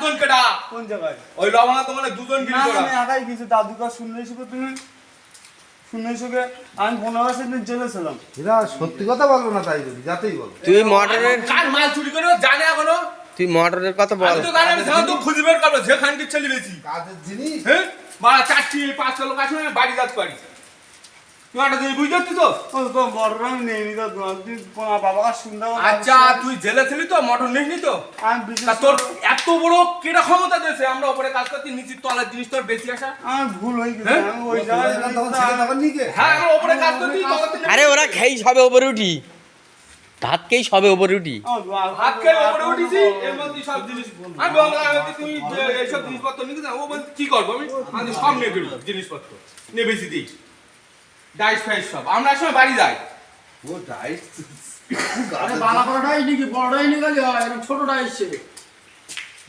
চারজন কেডা কোন জায়গায়? ওই লবণা তোমার দুজন গিরি না, করা আমি একাই কিছু দাদুকা শুনলেছো তুমি? শুনলেছো কে? আমি 15 দিন জেলে ছিলাম। এরা সত্যি কথা বলবো না তাই বলি, যাতেই বলো। তুই মোটরের কার মাল চুরি করে জানে এখনো তুই মোটরের কথা বল। আমি তো জানি আমি সাধারণত খুঁজে বের করবো যেখান থেকে ছেলে বেশি কাজের জিনিস হ্যাঁ মারা 4-5 লোক আসবে বাড়ি কাজ পারি তুই একটা জিনিস বুঝতে পারছিস তো ও তো বড় আমি নেই নি তো তুই বাবাকে শুনতে হবে। আচ্ছা তুই জেলে ছিলি তো মোটর নিসনি তো আমি তা বিশেষ তোর এত বড় কেটা ক্ষমতা দিয়েছে আমরা উপরে কাজ করতে নিচের তলার জিনিস তোর বেশি আসা আমি ভুল হয়ে গেছে। হ্যাঁ? আমি ওই জায়গায় তখন ছেলে তখন নিকে হ্যাঁ আমরা উপরে কাজ করতে আরে ওরা খেই সবে উপরে উঠি, ভাত খেই সবে উপরে উঠি। হাত খেয়ে উপরে উঠেছি এর মধ্যে সব জিনিস আমি বললাম আমি তুই এইসব জিনিসপত্র নিতে যাও ও বল কি করবো আমি সব নিয়ে গেলি জিনিসপত্র নিয়ে বেশি দিই ডাইস ফাইস সব আমরা সময় বাড়ি যাই ও ডাইট আরে বালা করাটাই নাকি বড়টাই নিকালি হয় এরকম ছোটটা এসছে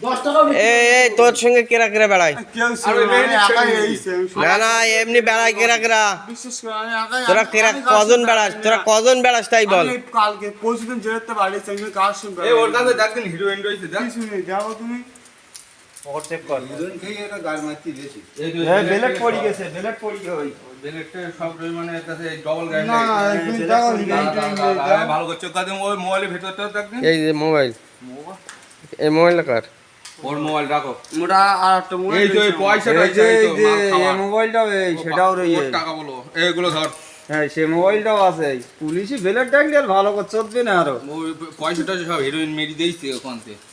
10 টাকা এই তোর সঙ্গে কেরা কেরা বেড়ায়? কেউ ছিল আর ওই না, আমি মেয়ে একাই ছেলে এইছি, আমি শুনলাম। না না এমনি বেড়ায় কেরা কেরা? বিশেষ করে আমি একাই তোরা কেরা আমি কাজ কজন শুনতে বেড়াস? পারি তোরা না। কজন বেড়াস তাই বল। আমি কালকে পরশুদিন জেলেতে বাড়ি এসেছি, আমি কাজ শুনতে এই ওর পারি কাছে না। দেখেন হিরোইন রয়েছে দেখ কিছু নেই, যাবো তুমি পকেট চেক কর। দুজন খেয়ে এটা গাড়ি মারতে বেশি বেলেট পড়ে গেছে, বেলেট পড়ে গেছে ওই। বেলেটে সব মানে কাছে ডবল গাড়ি না, তুমি যাও, যাও। ভালো করছো কাজে ওই মোবাইলের ভেতরটা দেখেন এই যে মোবাইল, এই মোবাইলটা কার? ওর মোবাইল রাখো মোটা আর একটা মোবাইল এই যে রয়েছে পয়সাটা এই যে এই মোবাইলটাও এই সেটাও ওর রয়েছে। টাকা বলো এইগুলো ধর হ্যাঁ সে মোবাইলটাও আছে। পুলিশি বেলেট ডাকলে ভালো করে চলবে না আরো। ওই পয়সাটা সব হিরোইন মেরি দিয়েছে ওখান থেকে